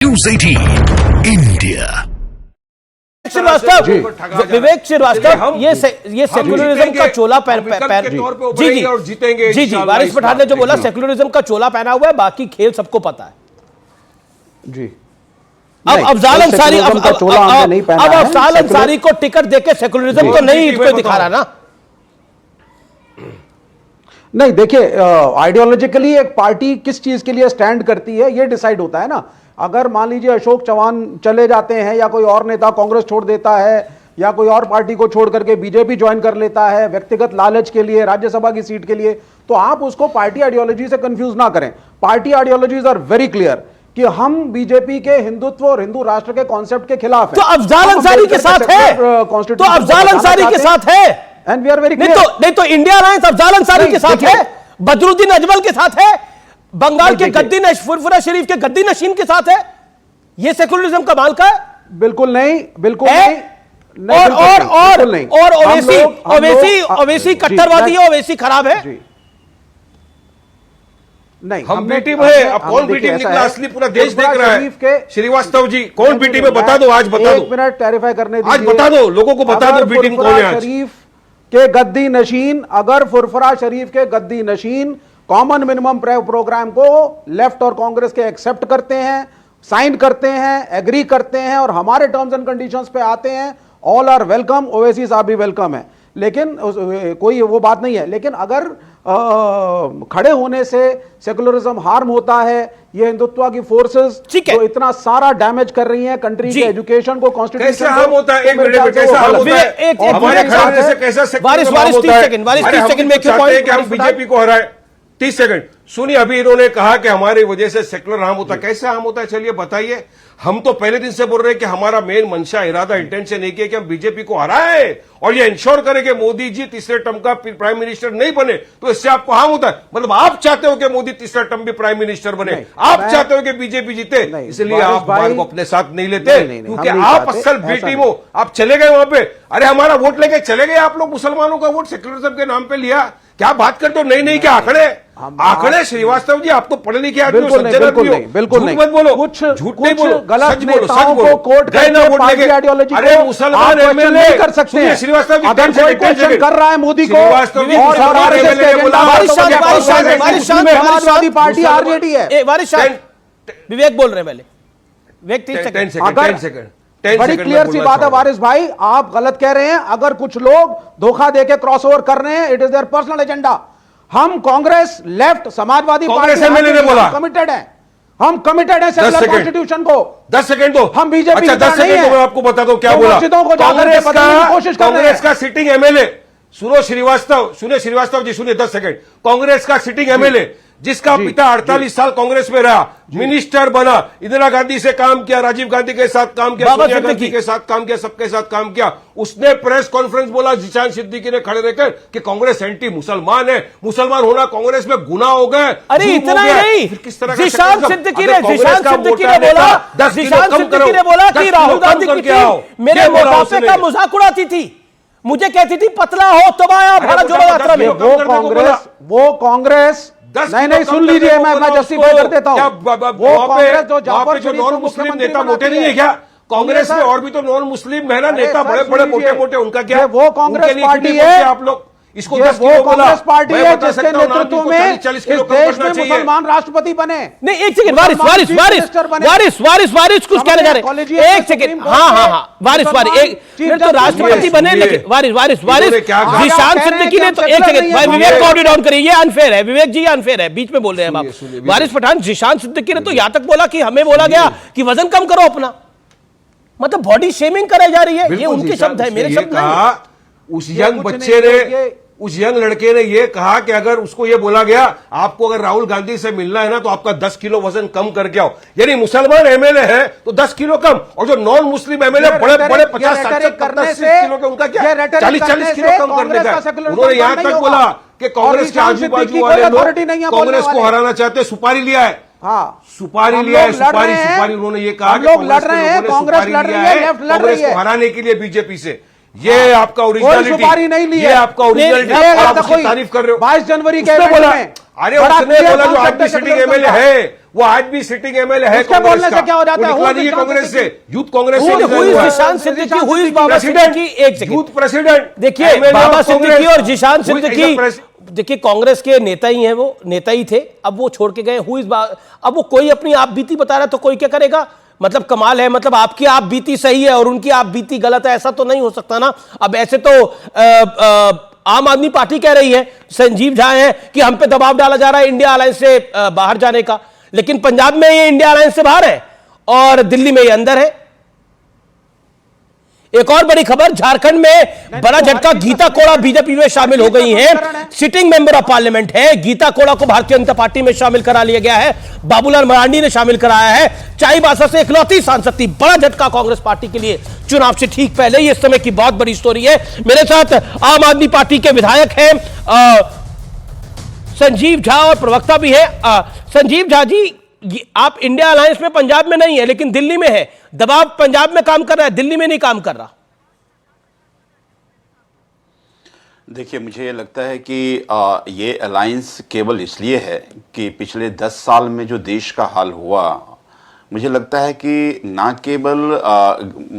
News 18 India. Srivastava, Vivek Srivastava, ये secularism का चोला जी जी वारिस पठान ने जो बोला सेक्युलरिज्म का चोला पहना हुआ है, बाकी खेल सबको पता है जी। अब अफजाल अंसारी को टिकट देके सेक्युलरिज्म तो नहीं कोई दिखा रहा ना। नहीं, देखिए, आइडियोलॉजिकली एक पार्टी किस चीज के लिए स्टैंड करती है ये डिसाइड होता है ना। अगर मान लीजिए अशोक चौहान चले जाते हैं या कोई और नेता कांग्रेस छोड़ देता है या कोई और पार्टी को छोड़ करके बीजेपी ज्वाइन कर लेता है व्यक्तिगत लालच के लिए, राज्यसभा की सीट के लिए, तो आप उसको पार्टी आइडियोलॉजी से कंफ्यूज ना करें। Party ideologies are very clear कि हम बीजेपी के हिंदुत्व और हिंदू राष्ट्र के कॉन्सेप्ट के खिलाफ तो अफजाल अंसारी के साथ है, तो अफजाल अंसारी के साथ है, एंड वी आर वेरी नहीं तो इंडिया अलायंस अफजाल अंसारी के साथ है, बदरुद्दीन अजमल के साथ है, बंगाल के गद्दी फुरफुरा शरीफ के गद्दी नशीन के साथ है। ये सेकुलरिज्म का माल का है? बिल्कुल नहीं, बिल्कुल नहीं। और ओवैसी कट्टरवादी है, ओवैसी खराब है। नहीं, हम बी टीम है। अब कौन बी टीम निकला असली पूरा देश देख रहा है। श्रीवास्तव जी, कौन बी टीम है बता दो, आज बता दो। 1 मिनट क्लैरिफाई करने दीजिए, आज बता दो, लोगों को बता दो बी टीम कौन है। शरीफ के गद्दी नशीन, अगर फुरफुरा शरीफ के गद्दी नशीन कॉमन मिनिमम प्रोग्राम को लेफ्ट और कांग्रेस के एक्सेप्ट करते हैं, साइन करते हैं, एग्री करते हैं और हमारे टर्म्स एंड कंडीशंस पे आते हैं, ऑल आर वेलकम। ओवैसी साहब भी वेलकम है, लेकिन कोई वो बात नहीं है। लेकिन अगर खड़े होने से सेकुलरिज्म हार्म होता है, ये हिंदुत्व की फोर्सेस जो इतना सारा डैमेज कर रही हैं कंट्री के एजुकेशन को, कॉन्स्टिट्यूशन कैसे हार्म होता है? एक मिनट में कैसा हार्म होता है? हमारे खिलाफ से कैसा सेकुलरिज्म होता है? हम बीजेपी को हराए। 30 सेकंड सुनिए, अभी इन्होंने कहा कि हमारी वजह से सेकुलर हार्म होता है। कैसे हार्म होता है, चलिए बताइए। हम तो पहले दिन से बोल रहे हैं कि हमारा मेन मंशा, इरादा, इंटेंशन एक है कि हम बीजेपी को हराएं और ये इंश्योर करें कि मोदी जी तीसरे टर्म का प्राइम मिनिस्टर नहीं बने। तो इससे आपको हार्म होता है? मतलब आप चाहते हो कि मोदी तीसरा टर्म भी प्राइम मिनिस्टर बने, आप चाहते हो कि बीजेपी जीते, इसलिए आप बात को अपने साथ नहीं लेते, क्योंकि आप असल बी टीम हो। आप चले गए वहां पे, अरे हमारा वोट लेके चले गए आप लोग, मुसलमानों का वोट सेकुलरिज्म के नाम पे लिया। क्या बात करते हो? नहीं क्या आंकड़े श्रीवास्तव जी, आप तो पढ़े लिखे आदमी हो, सज्जन आदमी हो, बिल्कुल नहीं, मत बोलो, कुछ झूठ नहीं बोलो, गलत सच बोलो, नेताओं को कोट करके पार्टी आइडियोलॉजी अरे मुसलमान एमएलए नहीं कर सकते हैं। श्रीवास्तव जी, अगर कोई क्वेश्चन कर रहा है मोदी को, समाजवादी पार्टी आरजेडी है। विवेक बोल रहे हैं पहले, विवेक 30 सेकंड। बड़ी क्लियर सी बात है वारिस भाई, आप गलत कह रहे हैं। अगर कुछ लोग धोखा देके क्रॉस ओवर कर रहे हैं, it is their personal agenda. हम कांग्रेस, लेफ्ट, समाजवादी पार्टी कमिटेड है, हम कमिटेड है सेकुलर कॉन्स्टिट्यूशन को। 10 सेकंड दो, हम बीजेपी अच्छा 10 सेकंड तो मैं आपको बता दूं क्या बोला। कांग्रेस का सिटिंग एमएलए, सुनो श्रीवास्तव जी, सुनिए 10 सेकंड। कांग्रेस का सिटिंग एमएलए जिसका पिता 48 साल कांग्रेस में रहा, मिनिस्टर बना, इंदिरा गांधी से काम किया, राजीव गांधी के साथ काम किया, सोनिया गांधी के साथ काम किया, सबके साथ काम किया, उसने प्रेस कॉन्फ्रेंस बोला जिशान सिद्दीकी ने खड़े रहकर कि कांग्रेस एंटी मुसलमान है, मुसलमान होना कांग्रेस में गुनाह हो गए। अरे इतना ही नहीं, जिशान सिद्दीकी ने बोला कि राहुल गांधी की टीम मेरे मोटापे का मजाक उड़ाती थी, मुझे कहती थी पतला हो तो आया भारत जोड़ो यात्रा में। वो कांग्रेस नहीं, सुन लीजिए, मैं जस्टिफाई कर देता हूं। वो कांग्रेस जो जाफर शरीफ नॉन मुस्लिम नेता मोटे नहीं है क्या? कांग्रेस में और भी तो नॉन मुस्लिम है ना नेता, बड़े बड़े मोटे, उनका क्या? वो कांग्रेस पार्टी है, आप लोग इसको वो कांग्रेस पार्टी है जिसके नेतृत्व में इस देश में मुसलमान राष्ट्रपति बने। नहीं, एक सेकंड वारिस कुछ कहने जा रहे हैं, एक सेकंड। हाँ वारिस एक तो राष्ट्रपति बने, लेकिन वारिस जिशान सिद्दीकी ने तो, एक सेकंड भाई, विवेक को डाउन करिए, ये अनफेयर है, विवेक जी अनफेयर है, बीच में बोल रहे हैं आप। वारिस पठान, जिशान सिद्दीकी ने तो यहां तक बोला कि हमें बोला गया कि वजन कम करो अपना, मतलब बॉडी शेमिंग कराई जा रही है। ये उनके शब्द है, मेरे शब्द नहीं। उस यंग बच्चे ने, उस यंग लड़के ने यह कहा कि अगर उसको यह बोला गया आपको अगर राहुल गांधी से मिलना है ना तो आपका 10 किलो वजन कम करके आओ, यानी मुसलमान एमएलए है तो 10 किलो कम, और जो नॉन मुस्लिम एमएलए बड़े 50-60 किलो के, उनका क्या 40-40 किलो कम करने का। उन्होंने यहां तक बोला कि कांग्रेस के आजू बाजू वाले लोग कांग्रेस को हराना चाहते, सुपारी लिया है। सुपारी लिया है, सुपारी उन्होंने ये कहा लोग लड़ रहे हैं, कांग्रेस लड़ रही है, लेफ्ट लड़ रही है हराने के लिए बीजेपी से। ये आपका ओरिजिनलिटी, सुपारी नहीं ली है, ये आपका ओरिजिनलिटी, आप उसकी तारीफ कर रहे हो। 22 जनवरी के बोला, अरे उसने बोला जो आपकी सिटिंग एमएलए है वो आज भी सिटिंग एमएलए है उसके बोलने से क्या हो जाता है? निकला नहीं है कांग्रेस से, यूथ कांग्रेस से Who is Zeeshan Siddiqui? Who is बाबा सिद्दीकी? एक सेकंड, यूथ प्रेसिडेंट देखिए बाबा सिद्दीकी और जिशान सिद्दीकी, देखिए कांग्रेस के नेता ही हैं, वो नेता ही थे, अब वो छोड़ के गए। अब वो कोई अपनी आप बीती बता रहा है तो कोई क्या करेगा? मतलब कमाल है, मतलब आपकी आप बीती सही है और उनकी आप बीती गलत है, ऐसा तो नहीं हो सकता ना। अब ऐसे तो आम आदमी पार्टी कह रही है, संजीव झा है कि हम पे दबाव डाला जा रहा है इंडिया अलायंस से बाहर जाने का, लेकिन पंजाब में ये इंडिया अलायंस से बाहर है और दिल्ली में ये अंदर है। एक और बड़ी खबर, झारखंड में बड़ा झटका, गीता कोड़ा बीजेपी में शामिल हो गई हैं, सिटिंग मेंबर ऑफ पार्लियामेंट है। गीता कोड़ा को भारतीय जनता पार्टी में शामिल करा लिया गया है, बाबूलाल मरांडी ने शामिल कराया है। चाईबासा से इकलौती सांसद थी, बड़ा झटका कांग्रेस पार्टी के लिए चुनाव से ठीक पहले। ये इस समय की बहुत बड़ी स्टोरी है। मेरे साथ आम आदमी पार्टी के विधायक हैं संजीव झा और प्रवक्ता भी है। संजीव झा जी, आप इंडिया अलायंस में पंजाब में नहीं है लेकिन दिल्ली में है, दबाव पंजाब में काम कर रहा है, दिल्ली में नहीं काम कर रहा। देखिए, मुझे ये लगता है कि ये अलायंस केवल इसलिए है कि पिछले 10 साल में जो देश का हाल हुआ, मुझे लगता है कि ना केवल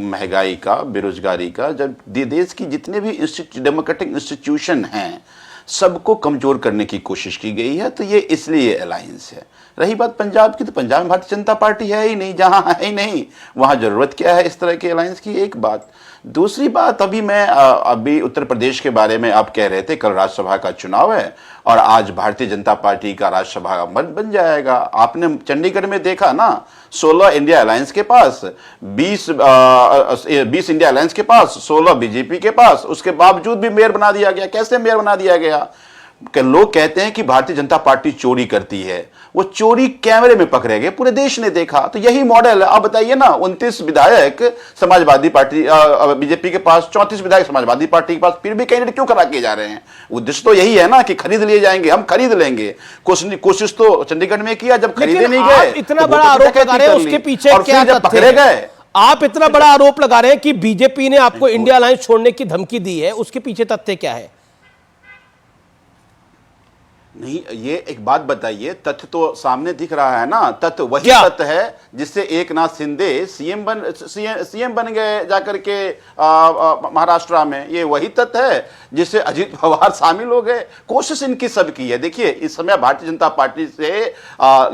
महंगाई का, बेरोजगारी का, जब देश की जितने भी डेमोक्रेटिक इंस्टीट्यूशन हैं सबको कमजोर करने की कोशिश की गई है, तो ये इसलिए अलायंस है। रही बात पंजाब की, तो पंजाब में भारतीय जनता पार्टी है ही नहीं, जहां है ही नहीं वहां जरूरत क्या है इस तरह के अलायंस की, एक बात। दूसरी बात, अभी उत्तर प्रदेश के बारे में आप कह रहे थे, कल राज्यसभा का चुनाव है और आज भारतीय जनता पार्टी का राज्यसभा का मत बन जाएगा। आपने चंडीगढ़ में देखा ना, 16 इंडिया अलायंस के पास, 20 इंडिया अलायंस के पास, 16 बीजेपी के पास, उसके बावजूद भी मेयर बना दिया गया। कैसे मेयर बना दिया गया? कि लोग कहते हैं कि भारतीय जनता पार्टी चोरी करती है, वो चोरी कैमरे में पकड़े गए, पूरे देश ने देखा। तो यही मॉडल है। आप बताइए ना, 29 विधायक समाजवादी पार्टी बीजेपी के पास, 34 विधायक समाजवादी पार्टी के पास, फिर भी कैंडिडेट क्यों करा के जा रहे हैं? उद्देश्य तो यही है ना कि खरीद लिए जाएंगे, हम खरीद लेंगे। कोशिश तो चंडीगढ़ में किया, जब खरीदे नहीं गए, इतना बड़ा आरोप लगा रहे हैं, उसके पीछे क्या जब पकड़े गए। आप इतना बड़ा आरोप लगा रहे हैं कि बीजेपी ने आपको इंडिया अलायंस छोड़ने की धमकी दी है, उसके पीछे तथ्य क्या है? नहीं, ये एक बात बताइए, तथ्य तो सामने दिख रहा है ना। तथ्य वही तथ्य है जिससे एकनाथ शिंदे सीएम बन गए जाकर के महाराष्ट्र में। ये वही तथ्य है जिससे अजीत पवार शामिल हो गए। कोशिश इनकी सब की है। देखिए, इस समय भारतीय जनता पार्टी से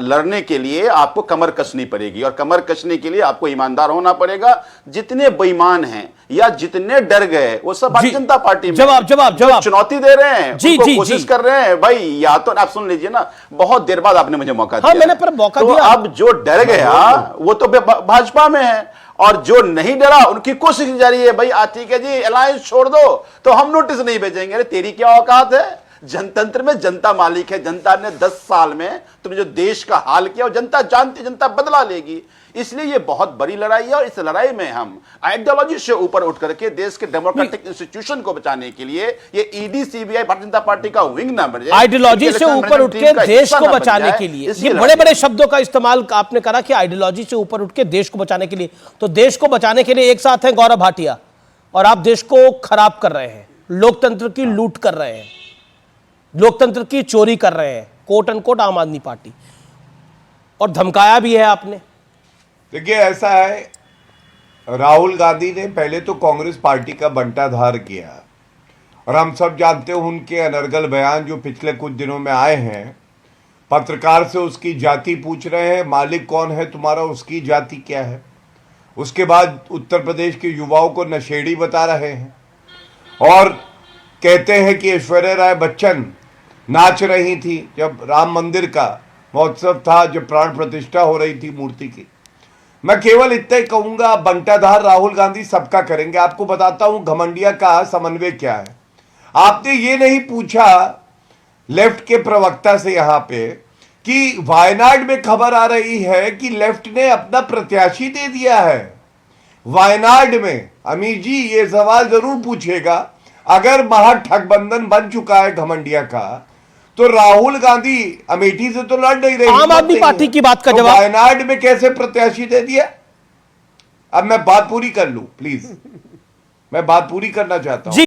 लड़ने के लिए आपको कमर कसनी पड़ेगी और कमर कसने के लिए आपको ईमानदार होना पड़ेगा। जितने बेईमान हैं या जितने डर गए वो सब भारतीय जनता पार्टी में जवाब चुनौती दे रहे हैं, कोशिश कर रहे हैं। भाई, या तो आप सुन लीजिए ना, बहुत देर बाद आपने मुझे मौका दिया। मैंने पर मौका दिया। अब जो डर गया वो तो भाजपा में है और जो नहीं डरा उनकी कोशिश जारी है। भाई ठीक है जी, अलायंस छोड़ दो तो हम नोटिस नहीं भेजेंगे। अरे तेरी क्या औकात है? जनतंत्र में जनता मालिक है। जनता ने 10 साल में तुमने जो देश का हाल किया, जनता जानती, जनता बदला लेगी। इसलिए ये बहुत बड़ी लड़ाई है और इस लड़ाई में हम आइडियोलॉजी से ऊपर उठ करके देश के डेमोक्रेटिक इंस्टीट्यूशन को बचाने के लिए ये ED CBI Bharatiya Janata party का विंग ना बने, आइडियोलॉजी से ऊपर उठ के देश को बचाने के लिए। ये बड़े बड़े शब्दों का इस्तेमाल आपने करा कि आइडियोलॉजी से ऊपर उठ के देश को बचाने के लिए। तो देश को बचाने के लिए एक साथ है गौरव भाटिया और आप देश को खराब कर रहे हैं, लोकतंत्र की लूट कर रहे हैं, लोकतंत्र की चोरी कर रहे हैं, कोट अनकोट आम आदमी पार्टी, और धमकाया भी है आपने। देखिए, ऐसा है, राहुल गांधी ने पहले तो कांग्रेस पार्टी का बंटाधार किया और हम सब जानते हैं उनके अनर्गल बयान जो पिछले कुछ दिनों में आए हैं। पत्रकार से उसकी जाति पूछ रहे हैं, मालिक कौन है तुम्हारा, उसकी जाति क्या है। उसके बाद उत्तर प्रदेश के युवाओं को नशेड़ी बता रहे हैं और कहते हैं कि ऐश्वर्या राय बच्चन नाच रही थी जब राम मंदिर का महोत्सव था, जब प्राण प्रतिष्ठा हो रही थी मूर्ति की। मैं केवल इतना ही कहूंगा, बंटाधार राहुल गांधी सबका करेंगे। आपको बताता हूं घमंडिया का समन्वय क्या है। आपने ये नहीं पूछा लेफ्ट के प्रवक्ता से यहां पे कि वायनाड में खबर आ रही है कि लेफ्ट ने अपना प्रत्याशी दे दिया है वायनाड में। अमीर जी, ये सवाल जरूर पूछेगा, अगर महागठबंधन बन चुका है घमंडिया का, तो राहुल गांधी अमेठी से तो लड़ नहीं रही, आम आदमी पार्टी की बात का जवाब, वायनाड में कैसे प्रत्याशी दे दिया? अब मैं बात पूरी कर लूं प्लीज, मैं बात पूरी करना चाहता हूं।